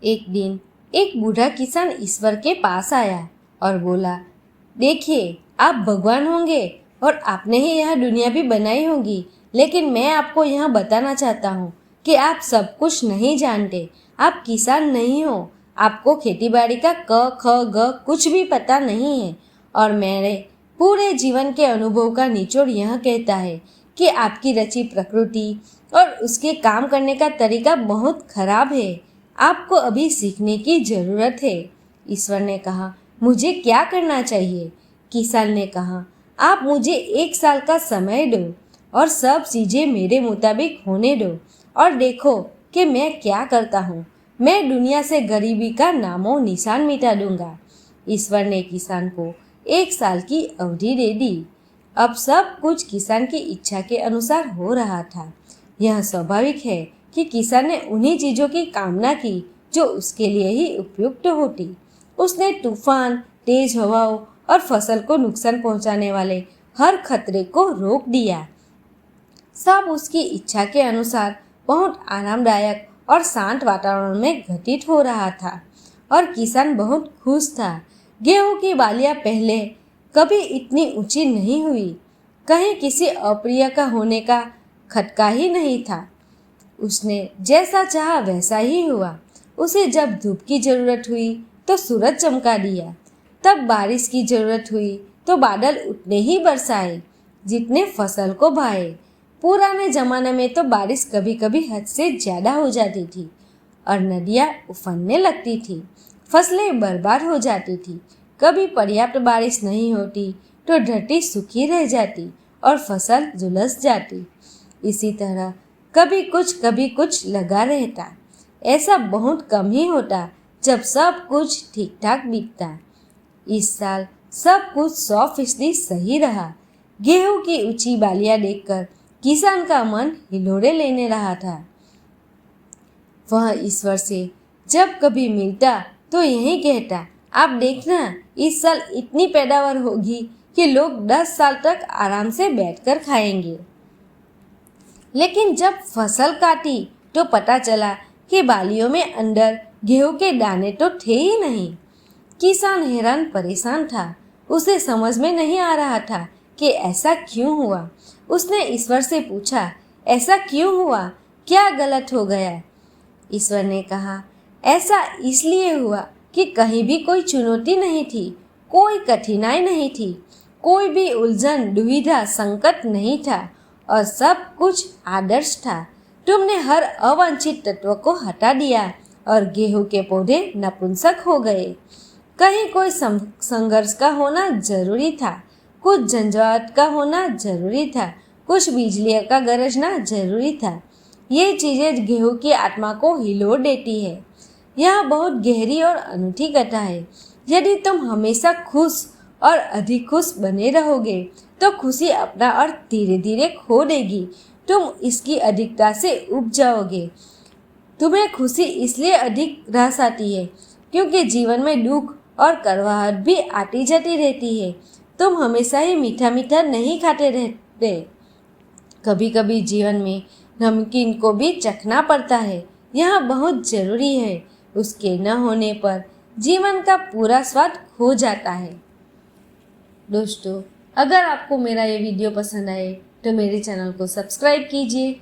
एक दिन एक बूढ़ा किसान ईश्वर के पास आया और बोला, देखिए, आप भगवान होंगे और आपने ही यह दुनिया भी बनाई होगी, लेकिन मैं आपको यह बताना चाहता हूँ कि आप सब कुछ नहीं जानते। आप किसान नहीं हो, आपको खेतीबाड़ी का क ख ग कुछ भी पता नहीं है। और मेरे पूरे जीवन के अनुभव का निचोड़ यह कहता है कि आपकी रची प्रकृति और उसके काम करने का तरीका बहुत खराब है। आपको अभी सीखने की जरूरत है। ईश्वर ने कहा, मुझे क्या करना चाहिए? किसान ने कहा, आप मुझे 1 साल का समय दो और सब चीजें मेरे मुताबिक होने दो और देखो कि मैं क्या करता हूँ। मैं दुनिया से गरीबी का नामो निशान मिटा दूंगा। ईश्वर ने किसान को 1 साल की अवधि दे दी। अब सब कुछ किसान की इच्छा के अनुसार हो रहा था। यह स्वाभाविक है कि किसान ने उन्हीं चीजों की कामना की जो उसके लिए ही उपयुक्त होती। उसने तूफान, तेज हवाओं और फसल को नुकसान पहुंचाने वाले हर खतरे को रोक दिया। सब उसकी इच्छा के अनुसार बहुत आरामदायक और शांत वातावरण में घटित हो रहा था और किसान बहुत खुश था। गेहूं की बालियां पहले कभी इतनी ऊंची नहीं हुई। कहीं किसी अप्रिय का होने का खटका ही नहीं था। उसने जैसा चाहा वैसा ही हुआ। उसे जब धूप की जरूरत हुई तो सूरज चमका दिया, तब बारिश की जरूरत हुई तो बादल उतने ही बरसाए जितने फसल को भाए। पुराने जमाने में तो बारिश कभी कभी हद से ज्यादा हो जाती थी और नदियां उफनने लगती थी, फसलें बर्बाद हो जाती थी। कभी पर्याप्त बारिश नहीं होती तो धरती सूखी रह जाती और फसल झुलस जाती। इसी तरह कभी कुछ लगा रहता। ऐसा बहुत कम ही होता जब सब कुछ ठीक ठाक बीतता। इस साल सब कुछ 100% सही रहा। गेहूं की ऊंची बालियां देखकर किसान का मन हिलोरे लेने रहा था। वह ईश्वर से जब कभी मिलता तो यही कहता, आप देखना, इस साल इतनी पैदावार होगी कि लोग 10 साल तक आराम से बैठकर खाएंगे। लेकिन जब फसल काटी तो पता चला कि बालियों में अंदर गेहूं के दाने तो थे ही नहीं। किसान हैरान परेशान था। उसे समझ में नहीं आ रहा था कि ऐसा क्यों हुआ। उसने ईश्वर से पूछा, ऐसा क्यों हुआ? क्या गलत हो गया? ईश्वर ने कहा, ऐसा इसलिए हुआ कि कहीं भी कोई चुनौती नहीं थी, कोई कठिनाई नहीं थी, कोई भी उलझन, दुविधा, संकट नहीं था और सब कुछ आदर्श था। तुमने हर अवांछित तत्व को हटा दिया और गेहूं के पौधे नपुंसक हो गए। कहीं कोई संघर्ष का होना जरूरी था, कुछ झंझावात का होना जरूरी था, कुछ बिजली का गरजना जरूरी था। ये चीजें गेहूं की आत्मा को हिलोर देती है। यह बहुत गहरी और अनूठी कथा है। यदि तुम हमेशा खुश और अधिक खुश बने रहोगे तो खुशी अपना अर्थ धीरे धीरे खो देगी। तुम इसकी अधिकता से उब जाओगे। तुम्हें खुशी इसलिए अधिक रास आती है क्योंकि जीवन में दुख और कड़वाहट भी आती जाती रहती है। तुम हमेशा ही मीठा मीठा नहीं खाते रहते। कभी कभी जीवन में नमकीन को भी चखना पड़ता है। यह बहुत जरूरी है। उसके न होने पर जीवन का पूरा स्वाद खो जाता है। दोस्तों, अगर आपको मेरा ये वीडियो पसंद आए तो मेरे चैनल को सब्सक्राइब कीजिए